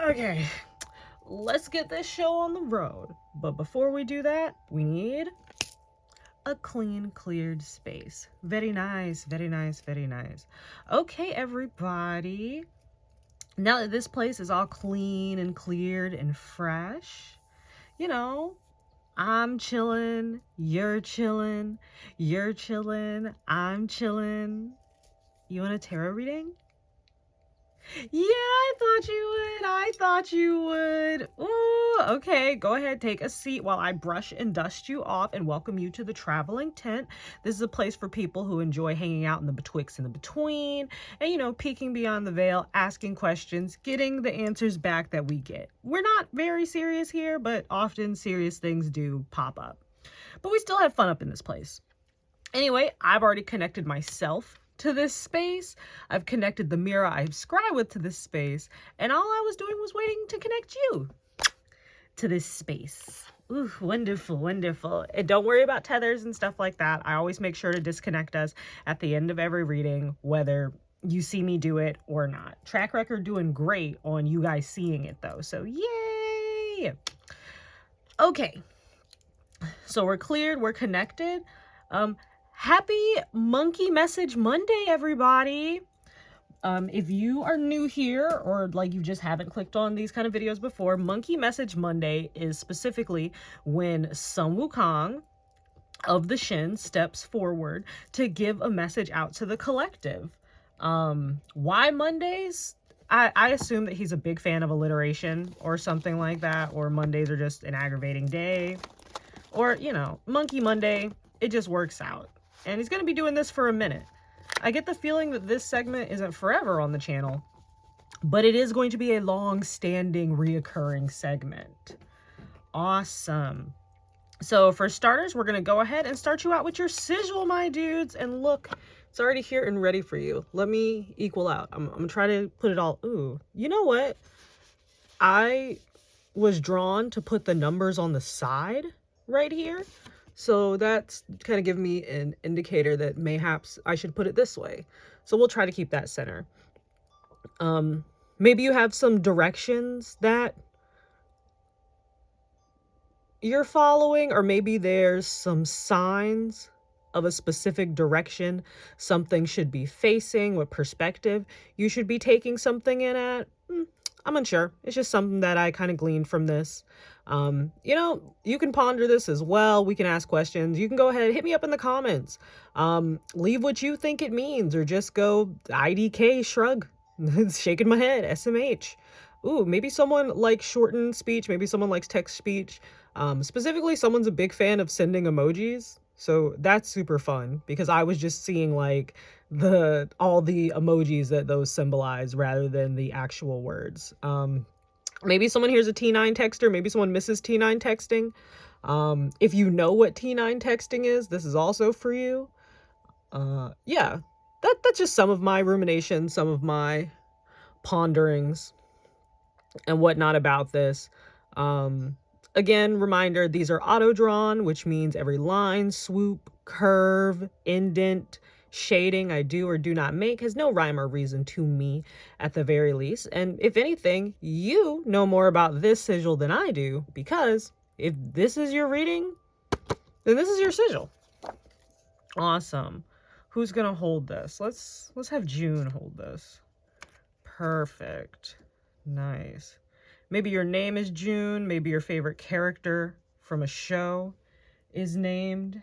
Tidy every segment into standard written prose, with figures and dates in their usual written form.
Okay, let's get this show on the road. But before we do that, we need a clean, cleared space. Very nice, very nice, very nice. Okay, everybody. Now that this place is all clean and cleared and fresh, you know, I'm chilling, you're chilling, I'm chilling. You want a tarot reading? Yeah, I thought you would. I thought you would. Ooh, okay. Go ahead, take a seat while I brush and dust you off and welcome you to the traveling tent. This is a place for people who enjoy hanging out in the betwixt and the between and, you know, peeking beyond the veil, asking questions, getting the answers back that we get. We're not very serious here, but often serious things do pop up. But we still have fun up in this place. Anyway, I've already connected myself to this space. I've connected the mirror I subscribe with to this space, and all I was doing was waiting to connect you to this space. Ooh, wonderful, wonderful. And don't worry about tethers and stuff like that. I always make sure to disconnect us at the end of every reading, whether you see me do it or not. Track record doing great on you guys seeing it though, so yay! Okay, so we're cleared, we're connected. Happy Monkey Message Monday, everybody. If you are new here or like you just haven't clicked on these kind of videos before, Monkey Message Monday is specifically when Sun Wukong of the Shin steps forward to give a message out to the collective. Why Mondays? I assume that he's a big fan of alliteration or something like that, or Mondays are just an aggravating day, or, you know, Monkey Monday, it just works out. And he's going to be doing this for a minute. I get the feeling that this segment isn't forever on the channel, but it is going to be a long-standing, reoccurring segment. Awesome. So for starters, we're going to go ahead and start you out with your sigil, my dudes. And look, it's already here and ready for you. Let me equal out. I'm going to try to put it all. Ooh, you know what? I was drawn to put the numbers on the side right here. So that's kind of giving me an indicator that mayhaps I should put it this way. So we'll try to keep that center. Maybe you have some directions that you're following, or maybe there's some signs of a specific direction something should be facing, what perspective you should be taking something in at. I'm unsure. It's just something that I kind of gleaned from this. You know, you can ponder this as well. We can ask questions. You can go ahead, hit me up in the comments. Leave what you think it means, or just go IDK, shrug. Shaking my head, SMH. Ooh, maybe someone likes shortened speech. Maybe someone likes text speech. Specifically, someone's a big fan of sending emojis. So that's super fun because I was just seeing like all the emojis that those symbolize rather than the actual words. Maybe someone here's a T9 texter. Maybe someone misses T9 texting. If you know what T9 texting is, this is also for you. Yeah, that's just some of my ruminations, some of my ponderings and whatnot about this. Again, reminder, these are auto-drawn, which means every line, swoop, curve, indent, shading I do or do not make has no rhyme or reason to me at the very least. And if anything, you know more about this sigil than I do, because if this is your reading, then this is your sigil. Awesome. Who's gonna hold this? Let's have June hold this. Perfect. Nice. Maybe your name is June. Maybe your favorite character from a show is named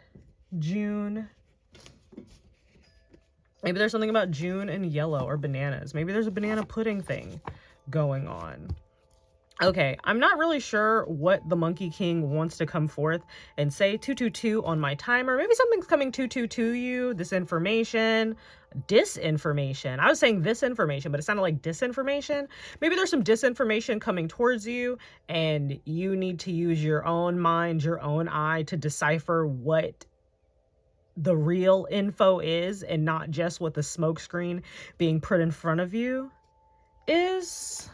June. Maybe there's something about June and yellow or bananas. Maybe there's a banana pudding thing going on. Okay, I'm not really sure what the Monkey King wants to come forth and say. 222 on my timer. Maybe something's coming 222 you. This information, disinformation. I was saying this information, but it sounded like disinformation. Maybe there's some disinformation coming towards you, and you need to use your own mind, your own eye to decipher what the real info is, and not just what the smoke screen being put in front of you is.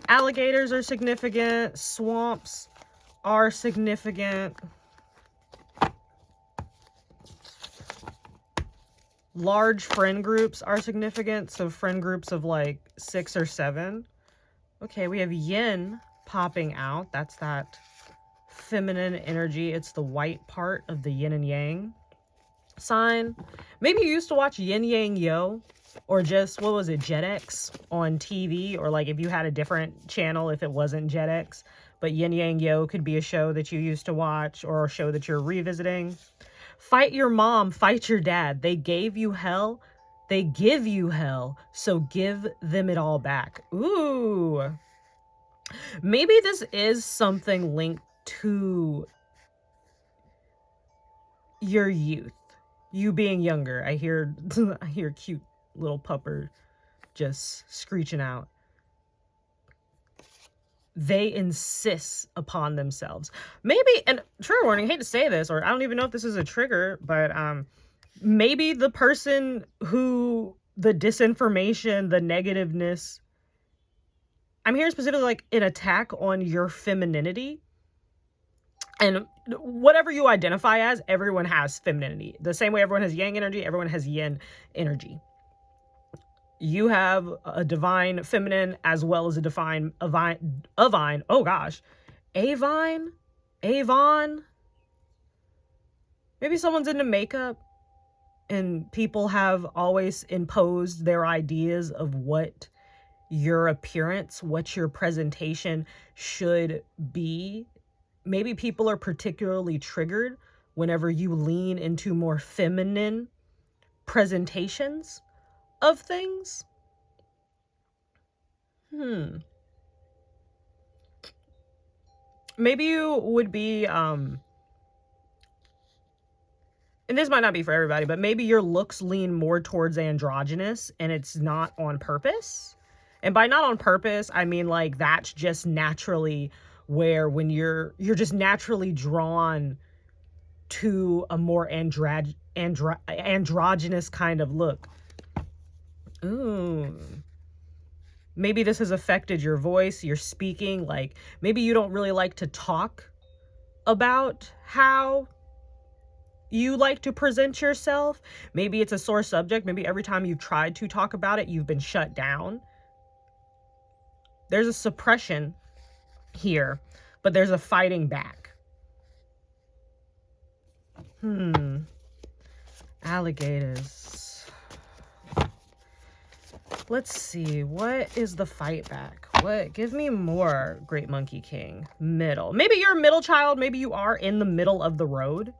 Alligators are significant. Swamps are significant. Large friend groups are significant. So friend groups of like 6 or 7. Okay, we have yin popping out. That's that feminine energy. It's the white part of the yin and yang sign. Maybe you used to watch Yin Yang Yo, or just, what was it, Jetix on TV, or like if you had a different channel, if it wasn't Jetix. But Yin Yang Yo could be a show that you used to watch, or a show that you're revisiting. Fight your mom, fight your dad. They gave you hell, they give you hell, so give them it all back. Ooh. Maybe this is something linked to your youth. You being younger. I hear cute little pupper just screeching out. They insist upon themselves. Maybe, and trigger warning, I hate to say this, or I don't even know if this is a trigger, but maybe the person who, the disinformation, the negativeness, I'm hearing specifically like an attack on your femininity. And whatever you identify as, everyone has femininity. The same way everyone has yang energy, everyone has yin energy. You have a divine feminine as well as a divine avine. Oh gosh. Avine? Avon? Maybe someone's into makeup and people have always imposed their ideas of what your appearance, what your presentation should be. Maybe people are particularly triggered whenever you lean into more feminine presentations of things. Maybe you would be, and this might not be for everybody, but maybe your looks lean more towards androgynous and it's not on purpose. And by not on purpose, I mean like that's just naturally where when you're just naturally drawn to a more androgynous kind of look. Ooh. Maybe this has affected your voice, your speaking. Like maybe you don't really like to talk about how you like to present yourself. Maybe it's a sore subject. Maybe every time you've tried to talk about it, you've been shut down. There's a suppression here, but there's a fighting back. Alligators. Let's see. What is the fight back? What? Give me more, Great Monkey King. Middle. Maybe you're a middle child. Maybe you are in the middle of the road.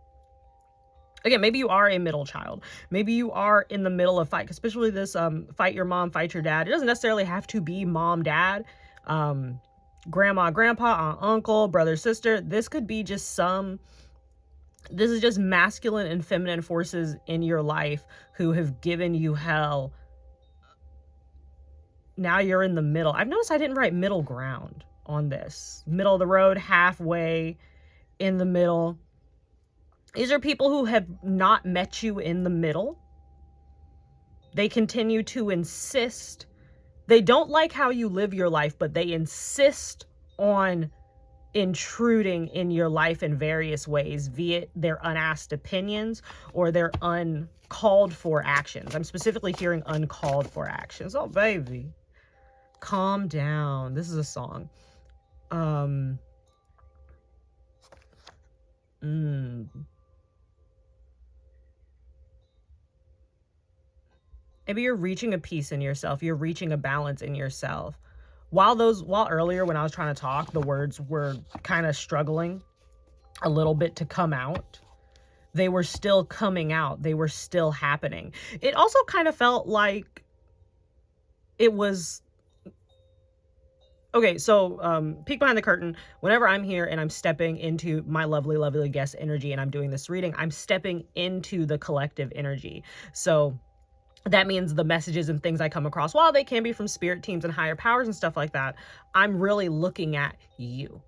Again, maybe you are a middle child. Maybe you are in the middle of fight, especially this fight your mom, fight your dad. It doesn't necessarily have to be mom, dad, grandma, grandpa, aunt, uncle, brother, sister. This could be just this is just masculine and feminine forces in your life who have given you hell. Now you're in the middle. I've noticed I didn't write middle ground on this. Middle of the road, halfway, in the middle. These are people who have not met you in the middle. They continue to insist. They don't like how you live your life, but they insist on intruding in your life in various ways, via their unasked opinions or their uncalled for actions. I'm specifically hearing uncalled for actions. Oh, baby. Calm down. This is a song. Maybe you're reaching a peace in yourself. You're reaching a balance in yourself. While earlier when I was trying to talk, the words were kind of struggling a little bit to come out, they were still coming out. They were still happening. It also kind of felt like it was... Okay, so peek behind the curtain. Whenever I'm here and I'm stepping into my lovely, lovely guest energy and I'm doing this reading, I'm stepping into the collective energy. So that means the messages and things I come across, while they can be from spirit teams and higher powers and stuff like that, I'm really looking at you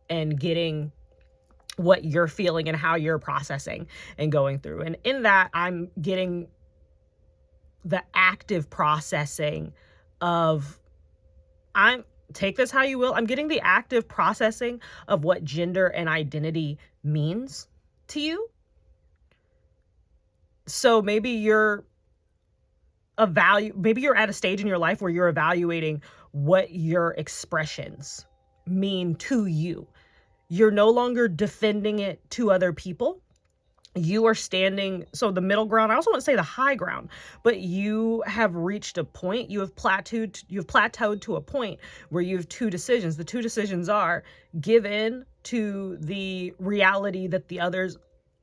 and getting what you're feeling and how you're processing and going through. And in that, I'm getting the active processing of, take this how you will, I'm getting the active processing of what gender and identity means to you. So maybe you're maybe you're at a stage in your life where you're evaluating what your expressions mean to you. You're no longer defending it to other people. You are standing, so the middle ground, I also want to say the high ground, but you have reached a point, you've plateaued to a point where you have two decisions. The two decisions are give in to the reality that the others,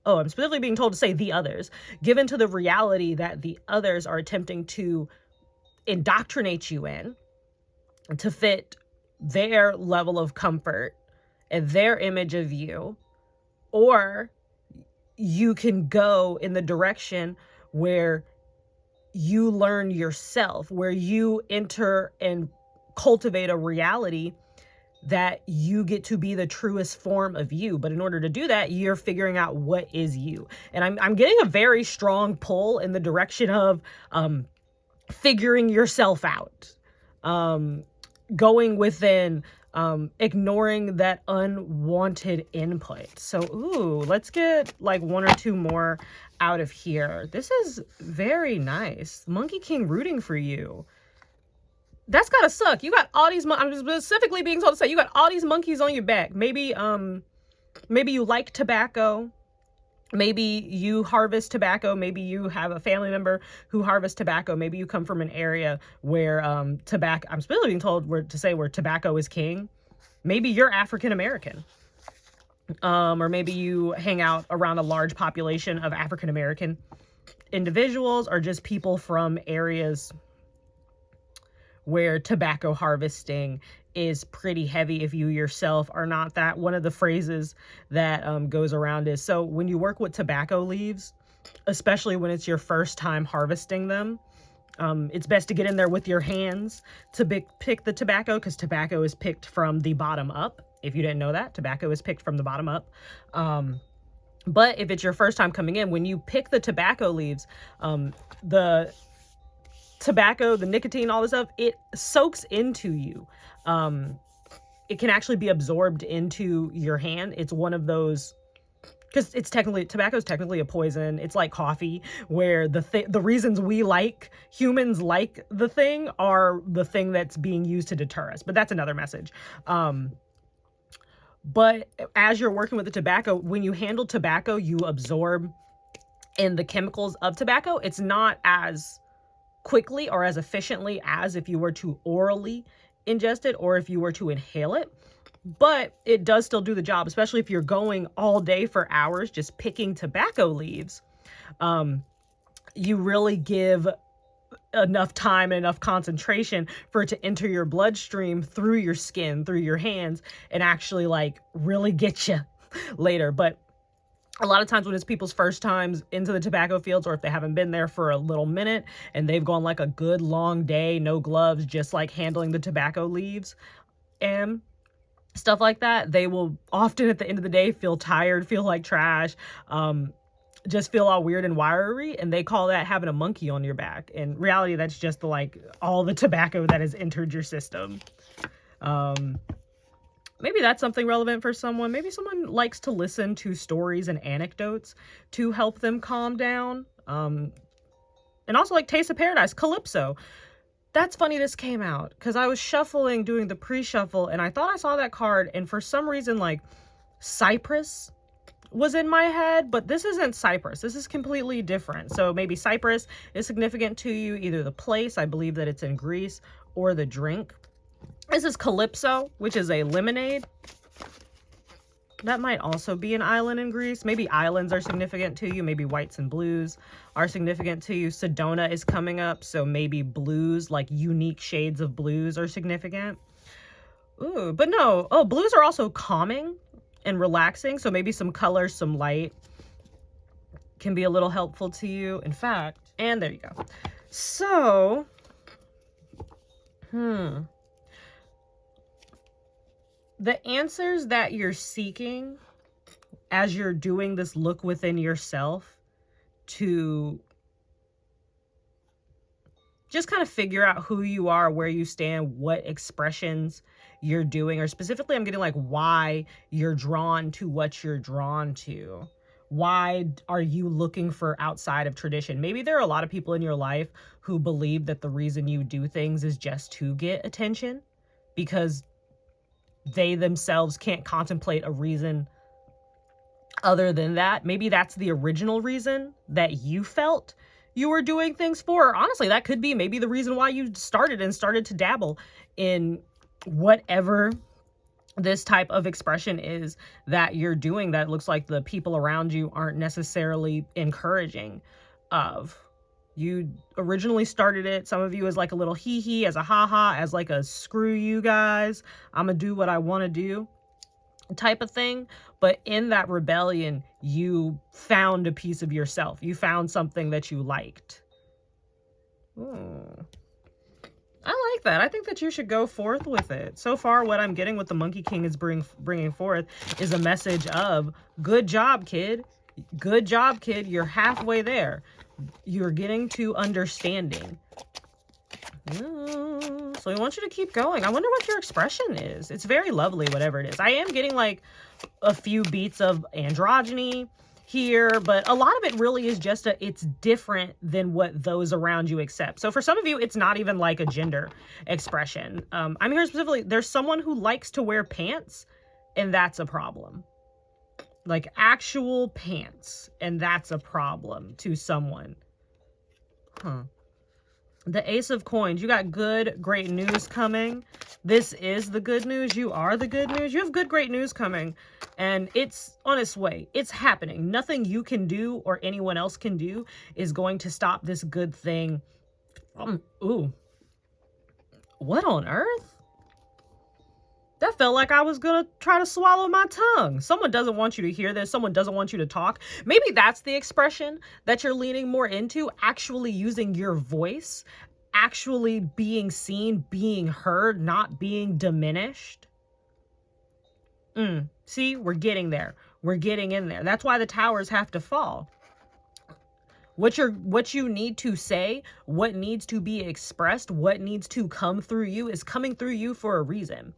oh, I'm specifically being told to say the others, give in to the reality that the others are attempting to indoctrinate you in to fit their level of comfort and their image of you, or you can go in the direction where you learn yourself, where you enter and cultivate a reality that you get to be the truest form of you. But in order to do that, you're figuring out what is you. And I'm getting a very strong pull in the direction of figuring yourself out, going within, ignoring that unwanted input. So, ooh, let's get like one or two more out of here. This is very nice. Monkey King rooting for you. That's gotta suck. You got all these, I'm specifically being told to say you got all these monkeys on your back. Maybe you like tobacco. Maybe you harvest tobacco. Maybe you have a family member who harvests tobacco. Maybe you come from an area where tobacco, I'm still being told where tobacco is king. Maybe you're African American. Or maybe you hang out around a large population of African American individuals, or just people from areas where tobacco harvesting is pretty heavy if you yourself are not that. One of the phrases that goes around is, so when you work with tobacco leaves, especially when it's your first time harvesting them, it's best to get in there with your hands to pick the tobacco, because tobacco is picked from the bottom up. If you didn't know that, tobacco is picked from the bottom up. But if it's your first time coming in, when you pick the tobacco leaves, the tobacco, the nicotine, all this stuff, it soaks into you. It can actually be absorbed into your hand. It's one of those, because tobacco is technically a poison. It's like coffee, where the reasons humans like the thing are the thing that's being used to deter us. But that's another message. But as you're working with the tobacco, when you handle tobacco, you absorb in the chemicals of tobacco. It's not as quickly or as efficiently as if you were to orally ingest it or if you were to inhale it, but it does still do the job, especially if you're going all day for hours just picking tobacco leaves. You really give enough time and enough concentration for it to enter your bloodstream through your skin, through your hands, and actually like really get you later. But a lot of times when it's people's first times into the tobacco fields, or if they haven't been there for a little minute and they've gone like a good long day, no gloves, just like handling the tobacco leaves and stuff like that, they will often at the end of the day feel tired, feel like trash, just feel all weird and wiry, and they call that having a monkey on your back. In reality, that's just all the tobacco that has entered your system. Maybe that's something relevant for someone. Maybe someone likes to listen to stories and anecdotes to help them calm down. And also like Taste of Paradise, Calypso. That's funny this came out because I was shuffling, doing the pre-shuffle, and I thought I saw that card, and for some reason like Cyprus was in my head, but this isn't Cyprus. This is completely different. So maybe Cyprus is significant to you, either the place, I believe that it's in Greece, or the drink. This is Calypso, which is a lemonade. That might also be an island in Greece. Maybe islands are significant to you. Maybe whites and blues are significant to you. Sedona is coming up, so maybe blues, like unique shades of blues, are significant. Ooh, but no. Oh, blues are also calming and relaxing, so maybe some color, some light can be a little helpful to you. In fact, and there you go. So, the answers that you're seeking as you're doing this look within yourself to just kind of figure out who you are, where you stand, what expressions you're doing, or specifically I'm getting like why you're drawn to what you're drawn to. Why are you looking for outside of tradition? Maybe there are a lot of people in your life who believe that the reason you do things is just to get attention, because they themselves can't contemplate a reason other than that. Maybe that's the original reason that you felt you were doing things for. Or honestly, that could be maybe the reason why you started to dabble in whatever this type of expression is that you're doing, that looks like the people around you aren't necessarily encouraging of. You originally started it, some of you, as like a little hee-hee, as a ha-ha, as like a screw you guys, I'm gonna do what I want to do type of thing. But in that rebellion, you found a piece of yourself. You found something that you liked. I like that. I think that you should go forth with it. So far, what I'm getting with the Monkey King is bringing forth is a message of good job, kid. Good job, kid. You're halfway there. You're getting to understanding. So I want you to keep going. I wonder what your expression is. It's very lovely, whatever it is. I am getting like a few beats of androgyny here, but a lot of it really is just it's different than what those around you accept. So for some of you, it's not even like a gender expression. I'm here specifically, there's someone who likes to wear pants, and that's a problem. Like actual pants, and that's a problem to someone. The Ace of Coins. You got good, great news coming. This is the good news. You are the good news. You have good, great news coming. And it's on its way. It's happening. Nothing you can do or anyone else can do is going to stop this good thing. Ooh. What on earth? That felt like I was going to try to swallow my tongue. Someone doesn't want you to hear this. Someone doesn't want you to talk. Maybe that's the expression that you're leaning more into, actually using your voice, actually being seen, being heard, not being diminished. See, we're getting there. We're getting in there. That's why the towers have to fall. What you need to say, what needs to be expressed, what needs to come through you is coming through you for a reason.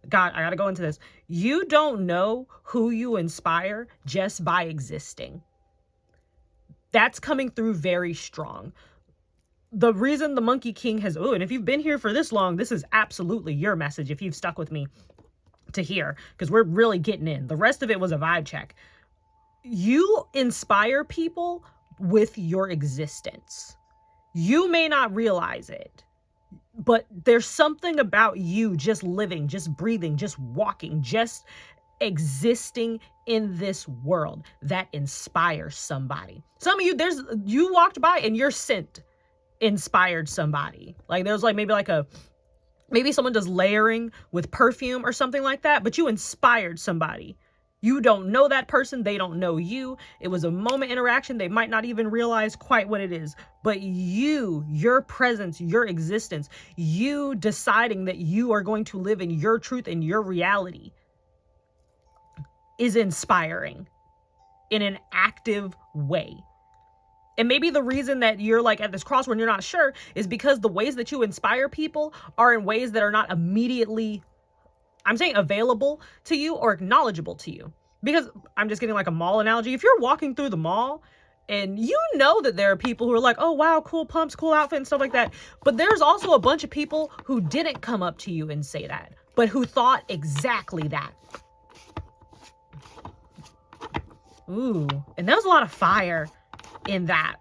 God, I gotta go into this. You don't know who you inspire just by existing. That's coming through very strong. The reason the Monkey King has, and if you've been here for this long, this is absolutely your message if you've stuck with me to here, because we're really getting in. The rest of it was a vibe check. You inspire people with your existence. You may not realize it, but there's something about you just living, just breathing, just walking, just existing in this world that inspires somebody. Some of you, you walked by and your scent inspired somebody. Like there's like maybe someone does layering with perfume or something like that, but you inspired somebody. You don't know that person. They don't know you. It was a moment interaction. They might not even realize quite what it is. But your presence, your existence, you deciding that you are going to live in your truth and your reality is inspiring in an active way. And maybe the reason that you're like at this crossroad and you're not sure is because the ways that you inspire people are in ways that are not immediately, I'm saying, available to you or acknowledgeable to you. Because I'm just getting like a mall analogy. If you're walking through the mall and you know that there are people who are like, oh, wow, cool pumps, cool outfit and stuff like that. But there's also a bunch of people who didn't come up to you and say that, but who thought exactly that. Ooh, and there was a lot of fire in that.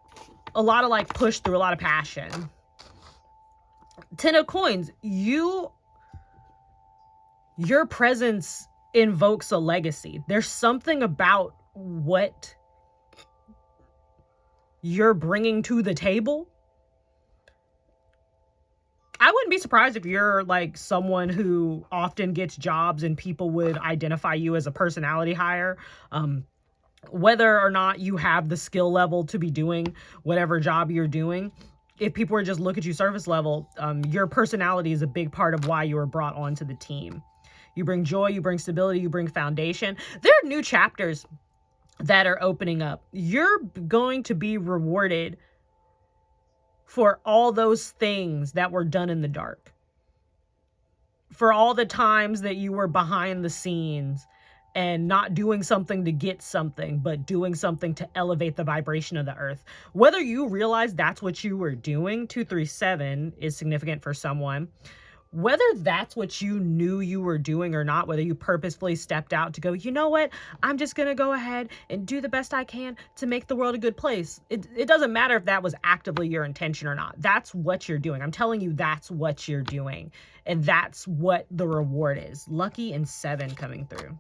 A lot of like push through, a lot of passion. 10 of Coins. Your presence invokes a legacy. There's something about what you're bringing to the table. I wouldn't be surprised if you're like someone who often gets jobs and people would identify you as a personality hire. Whether or not you have the skill level to be doing whatever job you're doing, if people were just look at you surface level, your personality is a big part of why you were brought onto the team. You bring joy, you bring stability, you bring foundation. There are new chapters that are opening up. You're going to be rewarded for all those things that were done in the dark. For all the times that you were behind the scenes and not doing something to get something, but doing something to elevate the vibration of the earth. Whether you realize that's what you were doing, 237 is significant for someone. Whether that's what you knew you were doing or not, whether you purposefully stepped out to go, you know what, I'm just going to go ahead and do the best I can to make the world a good place. It doesn't matter if that was actively your intention or not. That's what you're doing. I'm telling you, that's what you're doing. And that's what the reward is. Lucky and 7 coming through.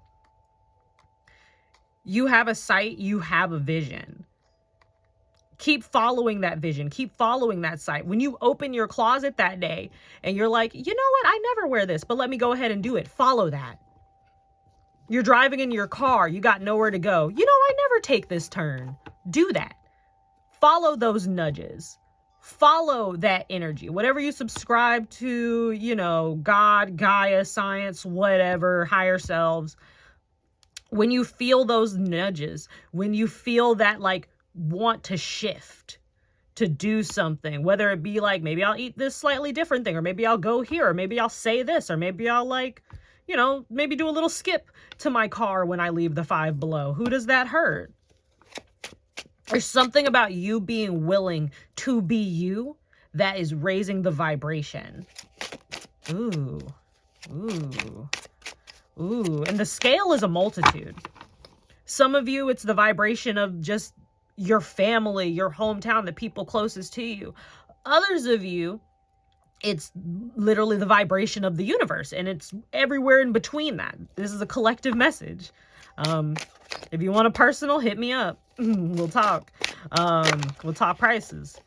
You have a sight, you have a vision. Keep following that vision. Keep following that sight. When you open your closet that day and you're like, you know what? I never wear this, but let me go ahead and do it. Follow that. You're driving in your car. You got nowhere to go. You know, I never take this turn. Do that. Follow those nudges. Follow that energy. Whatever you subscribe to, you know, God, Gaia, science, whatever, higher selves. When you feel those nudges, when you feel that like want to shift, to do something, whether it be like, maybe I'll eat this slightly different thing, or maybe I'll go here, or maybe I'll say this, or maybe I'll like, you know, maybe do a little skip to my car when I leave the Five Below. Who does that hurt? There's something about you being willing to be you that is raising the vibration. Ooh, ooh. Ooh, and the scale is a multitude. Some of you, it's the vibration of just your family, your hometown, the people closest to you. Others of you, it's literally the vibration of the universe, and it's everywhere in between that. This is a collective message. If you want a personal, hit me up. We'll talk. We'll talk prices.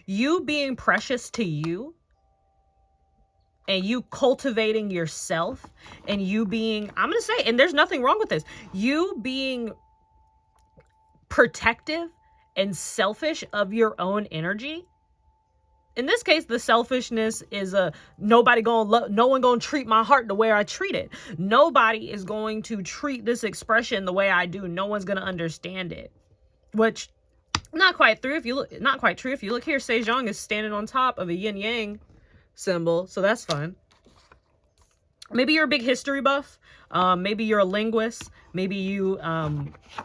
You being precious to you, and you cultivating yourself, and you being, I'm going to say, and there's nothing wrong with this, you being protective and selfish of your own energy. In this case, the selfishness is no one going to treat my heart the way I treat it. Nobody is going to treat this expression the way I do. No one's going to understand it, which not quite true. If you look here, Sejong is standing on top of a yin yang symbol, so that's fun. Maybe you're a big history buff. Maybe you're a linguist. Maybe you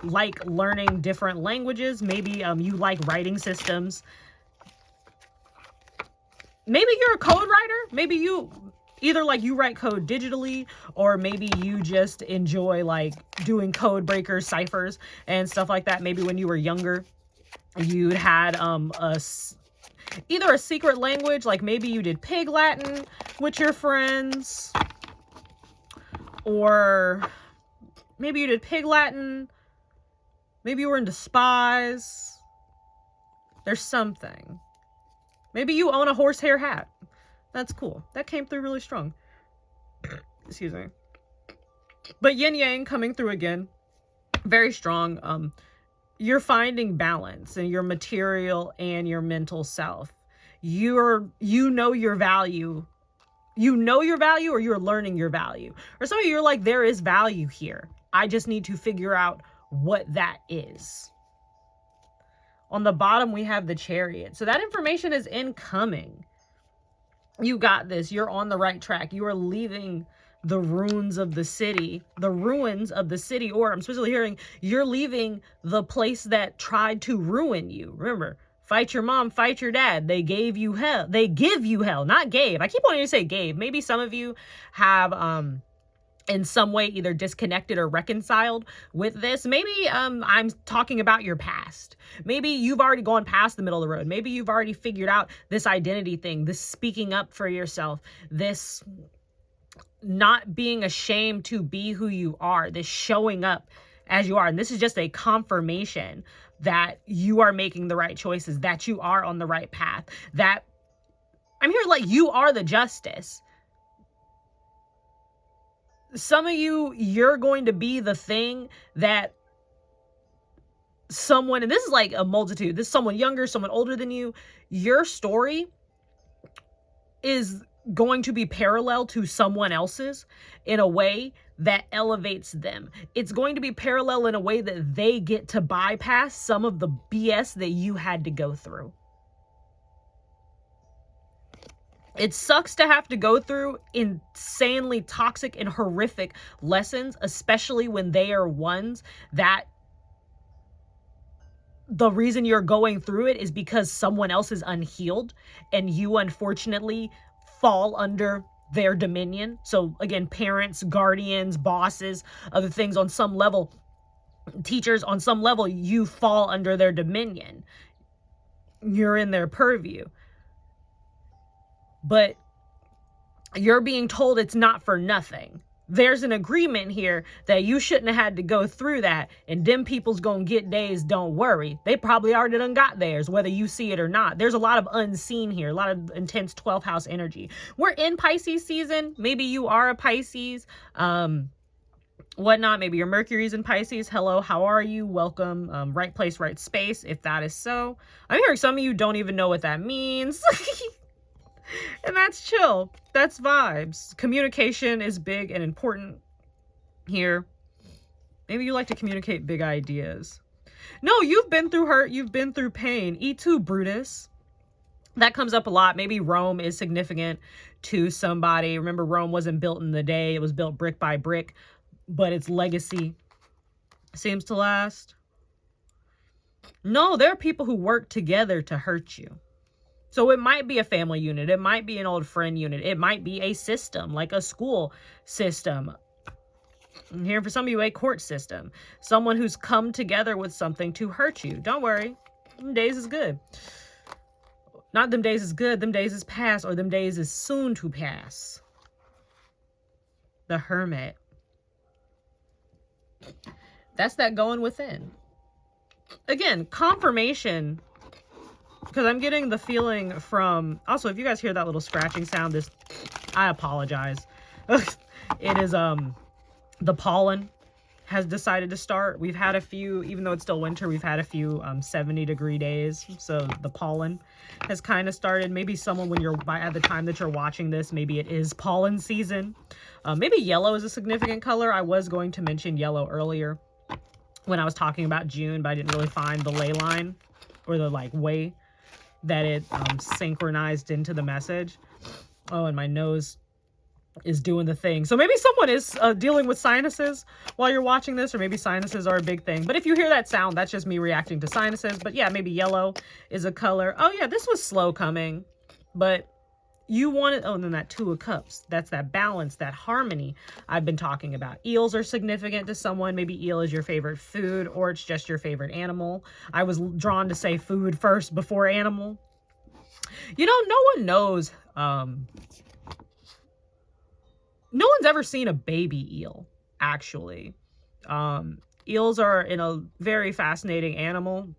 like learning different languages. Maybe you like writing systems. Maybe you're a code writer. Maybe you either like you write code digitally, or maybe you just enjoy like doing code breakers, ciphers, and stuff like that. Maybe when you were younger, you had either a secret language, like maybe you did Pig Latin with your friends, or maybe you did Pig Latin, maybe you were into spies. There's something. Maybe you own a horsehair hat. That's cool. That came through really strong. Excuse me. But yin yang coming through again. Very strong. You're finding balance in your material and your mental self. You know your value. You know your value, or you're learning your value. Or some of you are like, there is value here. I just need to figure out what that is. On the bottom, we have the Chariot. So that information is incoming. You got this. You're on the right track. You are leaving the ruins of the city, or I'm specifically hearing you're leaving the place that tried to ruin you. Remember, fight your mom, fight your dad. They gave you hell. They give you hell, not gave. I keep wanting to say gave. Maybe some of you have, in some way either disconnected or reconciled with this. Maybe I'm talking about your past. Maybe you've already gone past the middle of the road. Maybe you've already figured out this identity thing, this speaking up for yourself, this not being ashamed to be who you are, this showing up as you are. And this is just a confirmation that you are making the right choices, that you are on the right path, that I'm here like you are the justice. Some of you, you're going to be the thing that someone, and this is like a multitude, this is someone younger, someone older than you, your story is going to be parallel to someone else's in a way that elevates them. It's going to be parallel in a way that they get to bypass some of the BS that you had to go through. It sucks to have to go through insanely toxic and horrific lessons, especially when they are ones that the reason you're going through it is because someone else is unhealed and you unfortunately fall under their dominion. So again, parents, guardians, bosses, other things on some level, teachers on some level, you fall under their dominion. You're in their purview. But you're being told it's not for nothing. There's an agreement here that you shouldn't have had to go through that, and them people's gonna get theirs, don't worry. They probably already done got theirs, whether you see it or not. There's a lot of unseen here, a lot of intense 12th house energy. We're in Pisces season. Maybe you are a Pisces, whatnot. Maybe your Mercury's in Pisces. Hello, how are you? Welcome. Right place, right space, if that is so. I'm hearing some of you don't even know what that means. And that's chill. That's vibes. Communication is big and important here. Maybe you like to communicate big ideas. No, you've been through hurt. You've been through pain. E2, Brutus. That comes up a lot. Maybe Rome is significant to somebody. Remember, Rome wasn't built in the day. It was built brick by brick. But its legacy seems to last. No, there are people who work together to hurt you. So it might be a family unit. It might be an old friend unit. It might be a system, like a school system. I'm hearing for some of you, a court system. Someone who's come together with something to hurt you. Don't worry. Them days is good. Not them days is good. Them days is past, or them days is soon to pass. The Hermit. That's that going within. Again, confirmation. Because I'm getting the feeling from... Also, if you guys hear that little scratching sound, I apologize. It is, the pollen has decided to start. We've had a few, even though it's still winter, we've had a few 70-degree days. So the pollen has kind of started. Maybe someone, at the time that you're watching this, maybe it is pollen season. Maybe yellow is a significant color. I was going to mention yellow earlier when I was talking about June, but I didn't really find the ley line or the way that it synchronized into the message. Oh, and my nose is doing the thing. So maybe someone is dealing with sinuses while you're watching this, or maybe sinuses are a big thing. But if you hear that sound, that's just me reacting to sinuses. But yeah, maybe yellow is a color. Oh yeah, this was slow coming, but you wanted, oh, and then that Two of Cups. That's that balance, that harmony I've been talking about. Eels are significant to someone. Maybe eel is your favorite food, or it's just your favorite animal. I was drawn to say food first before animal. You know, no one knows. No one's ever seen a baby eel, actually. Eels are in a very fascinating animal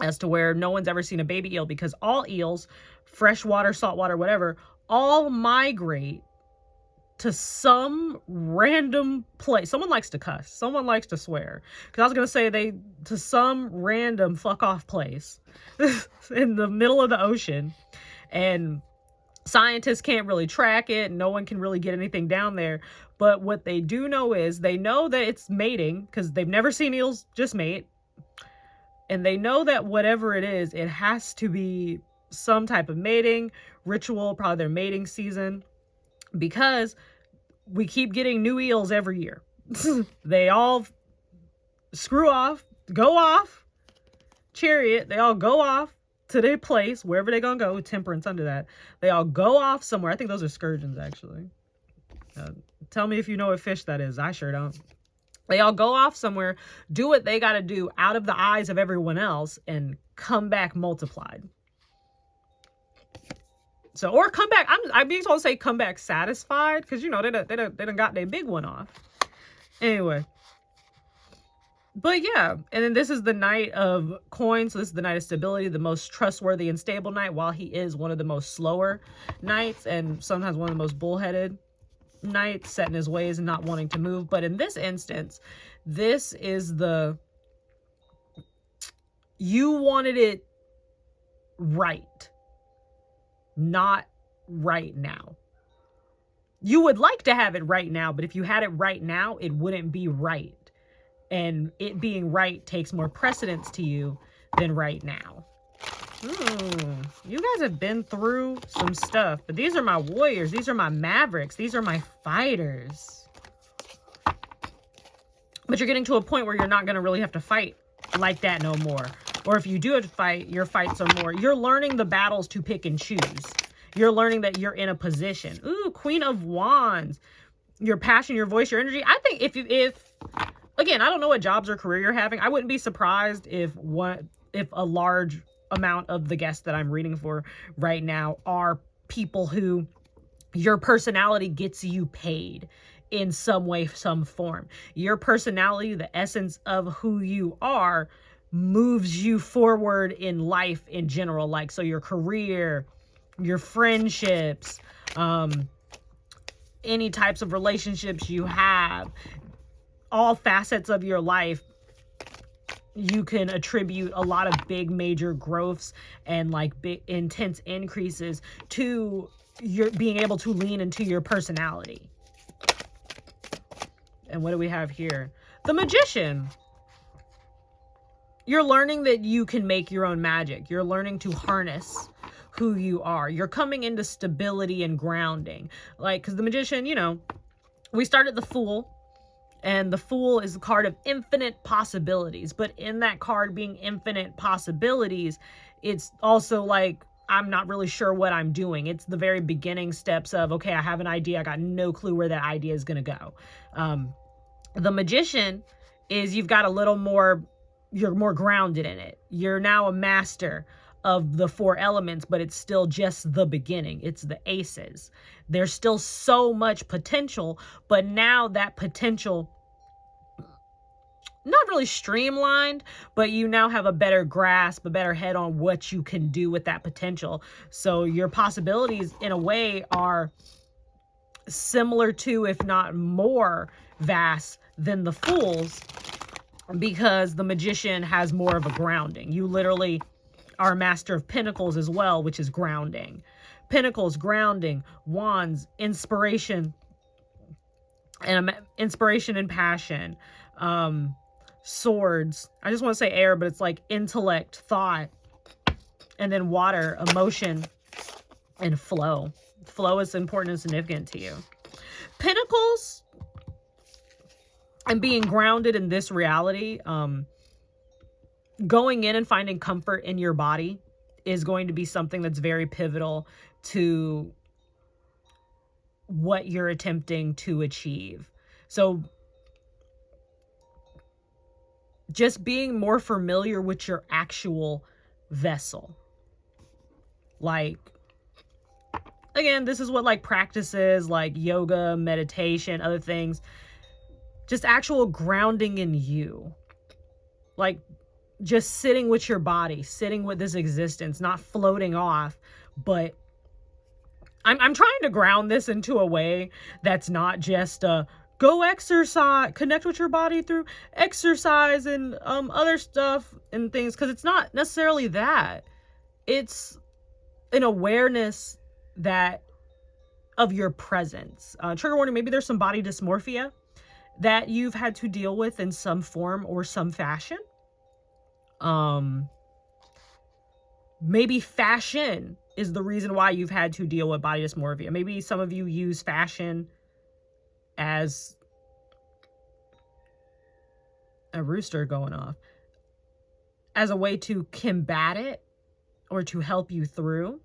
as to where no one's ever seen a baby eel, because all eels, freshwater, saltwater, whatever, all migrate to some random place. Someone likes to cuss. Someone likes to swear. Because I was going to say to some random fuck off place in the middle of the ocean. And scientists can't really track it. No one can really get anything down there. But what they do know is they know that it's mating, because they've never seen eels just mate. And they know that whatever it is, it has to be some type of mating ritual, probably their mating season, because we keep getting new eels every year. They all screw off, go off, chariot, they all go off to their place, wherever they're gonna go, temperance under that. They all go off somewhere. I think those are scourgeons, actually. Tell me if you know what fish that is. I sure don't. They all go off somewhere, do what they got to do out of the eyes of everyone else, and come back multiplied. So, or come back, I'm being told to say come back satisfied, because, you know, they done got their big one off. Anyway. But yeah, and then this is the Knight of Coins. So this is the Knight of Stability, the most trustworthy and stable knight, while he is one of the most slower knights, and sometimes one of the most bullheaded knights, set in his ways and not wanting to move. But in this instance, this is you wanted it right, not right now. You would like to have it right now, but if you had it right now, it wouldn't be right. And it being right takes more precedence to you than right now. You guys have been through some stuff, but these are my warriors. These are my mavericks. These are my fighters. But you're getting to a point where you're not going to really have to fight like that no more. Or if you do have to fight, your fights are more. You're learning the battles to pick and choose. You're learning that you're in a position. Ooh, Queen of Wands. Your passion, your voice, your energy. I think if again, I don't know what jobs or career you're having. I wouldn't be surprised if a large amount of the guests that I'm reading for right now are people who your personality gets you paid in some way, some form. Your personality, the essence of who you are, moves you forward in life in general. Like, so your career, your friendships, any types of relationships you have, all facets of your life, you can attribute a lot of big major growths and like big intense increases to your being able to lean into your personality. And what do we have here? The Magician. You're learning that you can make your own magic. You're learning to harness who you are. You're coming into stability and grounding. Like, because the Magician, you know, we started the Fool. And the Fool is a card of infinite possibilities. But in that card being infinite possibilities, it's also like, I'm not really sure what I'm doing. It's the very beginning steps of, okay, I have an idea. I got no clue where that idea is going to go. The Magician is you've got a little more, you're more grounded in it. You're now a master of the 4 elements, but it's still just the beginning. It's the aces. There's still so much potential, but now that potential, not really streamlined, but you now have a better grasp, a better head on what you can do with that potential. So your possibilities in a way are similar to, if not more vast than the Fool's, because the Magician has more of a grounding. You literally are a master of Pentacles as well, which is grounding. Pentacles, grounding. Wands, inspiration and passion. Swords, I just want to say air, but it's like intellect, thought. And then water, emotion, and flow. Flow is important and significant to you. Pentacles and being grounded in this reality, going in and finding comfort in your body is going to be something that's very pivotal to what you're attempting to achieve. So just being more familiar with your actual vessel. Like, again, this is what like practices like yoga, meditation, other things, just actual grounding in you. Like just sitting with your body, sitting with this existence, not floating off, but I'm trying to ground this into a way that's not just go exercise, connect with your body through exercise and other stuff and things, because it's not necessarily that. It's an awareness that of your presence. Trigger warning, maybe there's some body dysmorphia that you've had to deal with in some form or some fashion. Maybe fashion is the reason why you've had to deal with body dysmorphia. Maybe some of you use fashion as a rooster going off, as a way to combat it or to help you through.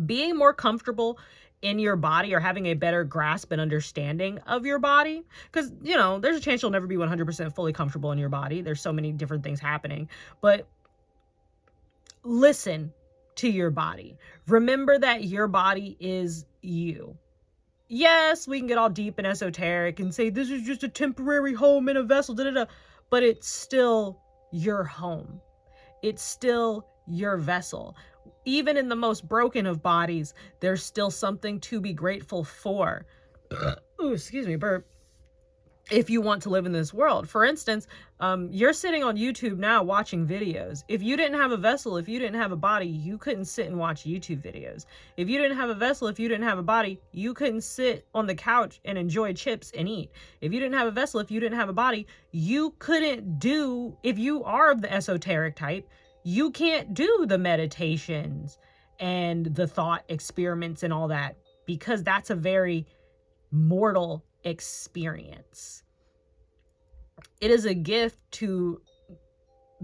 Being more comfortable in your body or having a better grasp and understanding of your body, because, you know, there's a chance you'll never be 100% fully comfortable in your body. There's so many different things happening, but listen to your body. Remember that your body is you. Yes, we can get all deep and esoteric and say this is just a temporary home in a vessel, but it's still your home. It's still your vessel. Even in the most broken of bodies, there's still something to be grateful for. Ooh, excuse me, burp. If you want to live in this world. For instance, you're sitting on YouTube now watching videos. If you didn't have a vessel, if you didn't have a body, you couldn't sit and watch YouTube videos. If you didn't have a vessel, if you didn't have a body, you couldn't sit on the couch and enjoy chips and eat. If you didn't have a vessel, if you didn't have a body, you couldn't do, if you are of the esoteric type, you can't do the meditations and the thought experiments and all that, because that's a very mortal experience. It is a gift to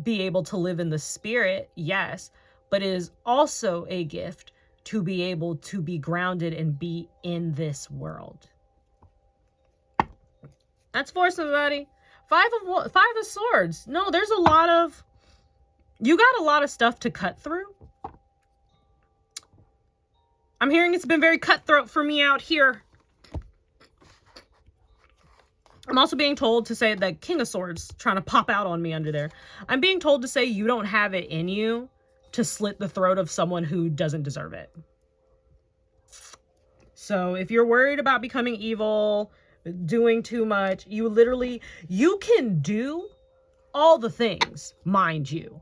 be able to live in the spirit, yes, but it is also a gift to be able to be grounded and be in this world. That's for somebody. Five of Swords. No, there's a lot of, you got a lot of stuff to cut through. I'm hearing it's been very cutthroat for me out here. I'm also being told to say that King of Swords trying to pop out on me under there. I'm being told to say you don't have it in you to slit the throat of someone who doesn't deserve it. So if you're worried about becoming evil, doing too much, you can do all the things, mind you.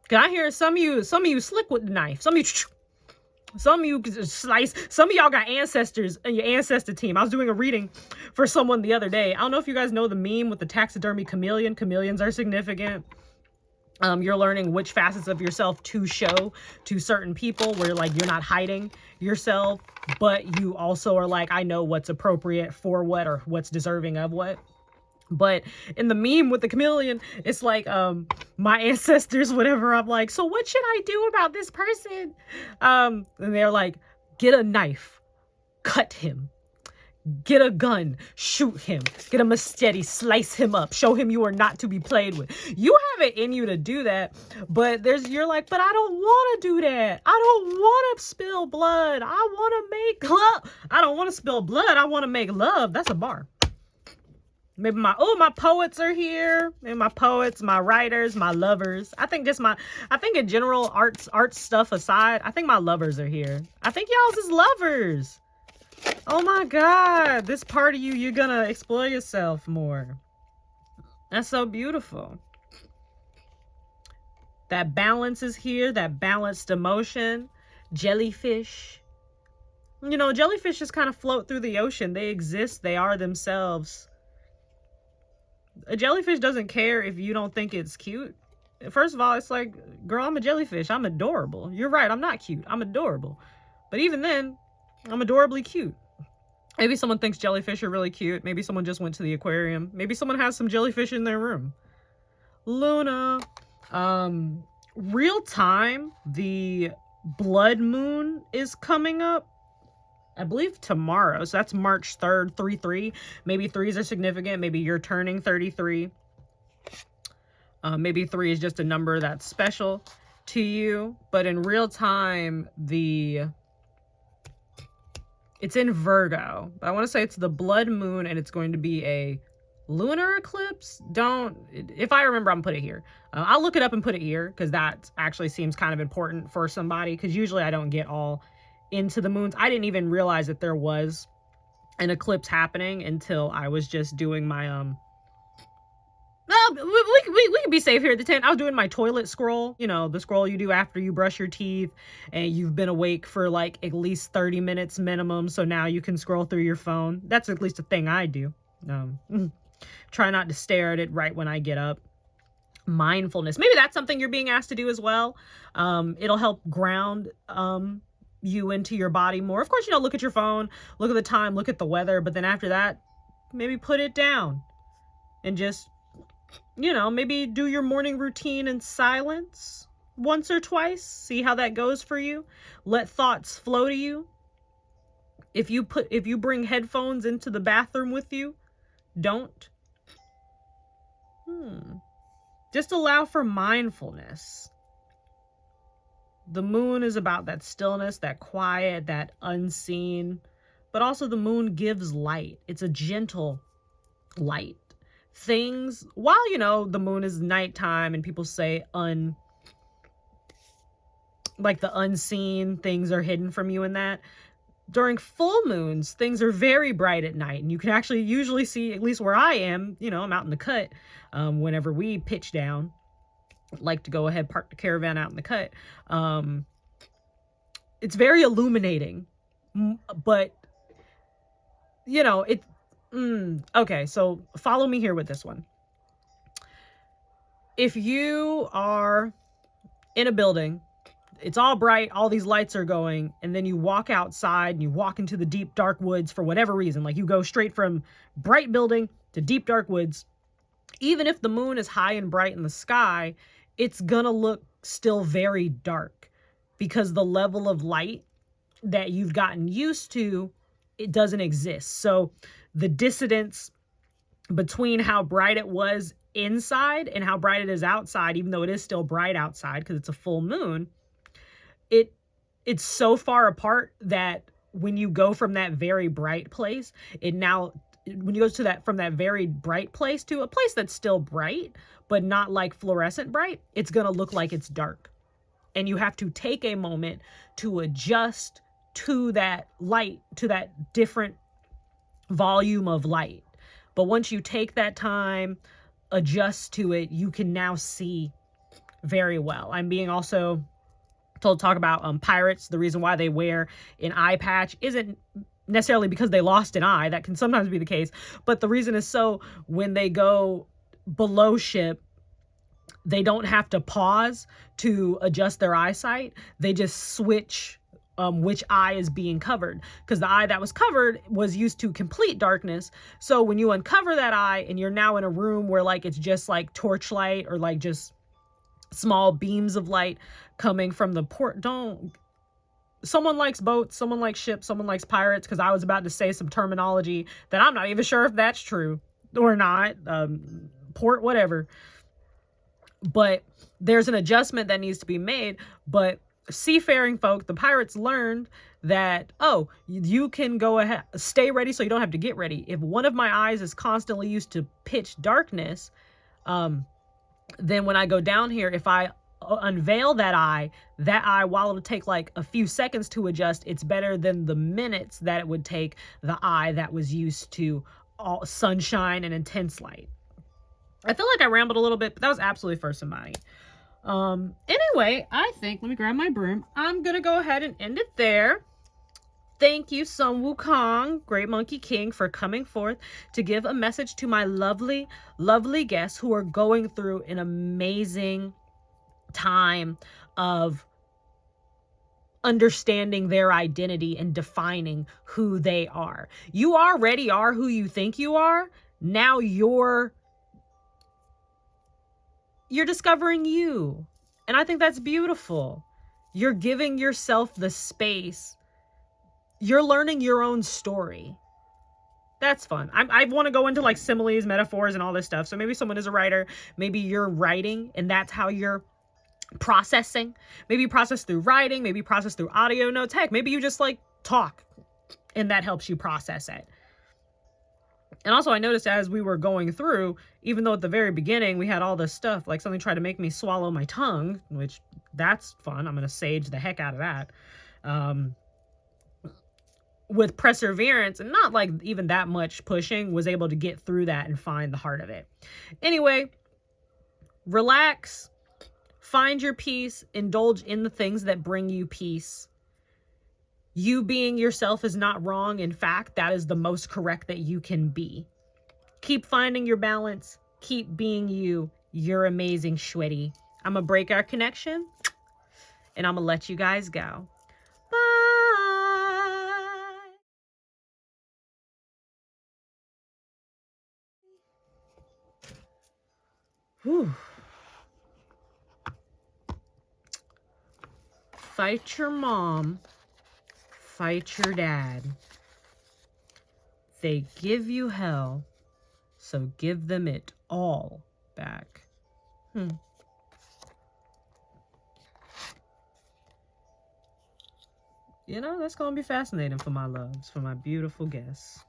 Can I hear some of you slick with the knife? Some of you slice. Some of y'all got ancestors in your ancestor team. I was doing a reading for someone the other day. I don't know if you guys know the meme with the taxidermy chameleon. Chameleons are significant. You're learning which facets of yourself to show to certain people, where like you're not hiding yourself, but you also are like, I know what's appropriate for what, or what's deserving of what. But in the meme with the chameleon, it's like my ancestors, whatever. I'm like, so what should I do about this person? And they're like, get a knife, cut him. Get a gun, shoot him. Get a machete, slice him up. Show him you are not to be played with. You have it in you to do that, but you're like, but I don't want to do that. I don't want to spill blood. I want to make love. I don't want to spill blood. I want to make love. That's a bar. Maybe my poets are here. Maybe my poets, my writers, my lovers. I think in general, arts stuff aside, I think my lovers are here. I think y'all's is lovers. Oh my God, this part of you, you're gonna explore yourself more. That's so beautiful. That balance is here, that balanced emotion. Jellyfish. You know, jellyfish just kind of float through the ocean. They exist, they are themselves. A jellyfish doesn't care if you don't think it's cute. First of all, it's like, girl, I'm a jellyfish. I'm adorable. You're right, I'm not cute. I'm adorable. But even then, I'm adorably cute. Maybe someone thinks jellyfish are really cute. Maybe someone just went to the aquarium. Maybe someone has some jellyfish in their room. Luna. Real time, the blood moon is coming up. I believe tomorrow. So that's March 3rd, 3-3. Maybe 3s are significant. Maybe you're turning 33. Maybe 3 is just a number that's special to you. But in real time, it's in Virgo. I want to say it's the blood moon, and it's going to be a lunar eclipse. If I remember, I'm gonna put it here. I'll look it up and put it here, because that actually seems kind of important for somebody, because usually I don't get all into the moons. I didn't even realize that there was an eclipse happening until I was just doing my we can be safe here at the tent. I was doing my toilet scroll, you know, the scroll you do after you brush your teeth and you've been awake for like at least 30 minutes minimum. So now you can scroll through your phone. That's at least a thing I do. Try not to stare at it right when I get up. Mindfulness. Maybe that's something you're being asked to do as well. It'll help ground you into your body more. Of course, you know, look at your phone, look at the time, look at the weather. But then after that, maybe put it down and just, you know, maybe do your morning routine in silence once or twice. See how that goes for you. Let thoughts flow to you. If you bring headphones into the bathroom with you, don't. Just allow for mindfulness. The moon is about that stillness, that quiet, that unseen. But also the moon gives light. It's a gentle light. Things, while, you know, the moon is nighttime and people say like the unseen things are hidden from you, and that during full moons things are very bright at night, and you can actually usually see, at least where I am, you know, I'm out in the cut, whenever we pitch down, like to go ahead, park the caravan out in the cut. It's very illuminating, but you know, okay, so follow me here with this one. If you are in a building. It's all bright, all these lights are going, and then you walk outside and you walk into the deep dark woods for whatever reason. Like you go straight from bright building to deep dark woods. Even if the moon is high and bright in the sky, it's gonna look still very dark because the level of light that you've gotten used to, it doesn't exist. So the dissonance between how bright it was inside and how bright it is outside, even though it is still bright outside because it's a full moon, it's so far apart that when you go from that very bright place, when you go to that, from that very bright place to a place that's still bright, but not like fluorescent bright, it's going to look like it's dark. And you have to take a moment to adjust to that light, to that different volume of light. But once you take that time, adjust to it, you can now see very well. I'm being also told to talk about pirates. The reason why they wear an eye patch isn't necessarily because they lost an eye. That can sometimes be the case. But the reason is so when they go below ship, they don't have to pause to adjust their eyesight. They just switch which eye is being covered, because the eye that was covered was used to complete darkness. So when you uncover that eye and you're now in a room where like it's just like torchlight or like just small beams of light coming from the port. Someone likes boats, someone likes ships, someone likes pirates, because I was about to say some terminology that I'm not even sure if that's true or not. Port, whatever. But there's an adjustment that needs to be made. But seafaring folk, the pirates, learned that, oh, you can go ahead, stay ready so you don't have to get ready. If one of my eyes is constantly used to pitch darkness, then when I go down here, if I unveil that eye, while it'll take like a few seconds to adjust, it's better than the minutes that it would take the eye that was used to all sunshine and intense light. I feel like I rambled a little bit, but that was absolutely first in mind. Anyway, I think, let me grab my broom. I'm gonna go ahead and end it there. Thank you, Sun Wukong, Great Monkey King, for coming forth to give a message to my lovely, lovely guests who are going through an amazing time of understanding their identity and defining who they are. You already are who you think you are. Now you're discovering you. And I think that's beautiful. You're giving yourself the space. You're learning your own story. That's fun. I want to go into like similes, metaphors, and all this stuff. So maybe someone is a writer. Maybe you're writing and that's how you're processing. Maybe you process through writing. Maybe you process through audio notes. Heck, maybe you just like talk and that helps you process it. And also I noticed as we were going through, even though at the very beginning we had all this stuff, like something tried to make me swallow my tongue, which that's fun. I'm going to sage the heck out of that. With perseverance and not like even that much pushing, was able to get through that and find the heart of it. Anyway, relax, find your peace, indulge in the things that bring you peace. You being yourself is not wrong. In fact, that is the most correct that you can be. Keep finding your balance. Keep being you. You're amazing, Shwitty. I'm going to break our connection and I'm going to let you guys go. Whew. Fight your mom. Fight your dad. They give you hell, so give them it all back. You know, that's going to be fascinating for my loves, for my beautiful guests.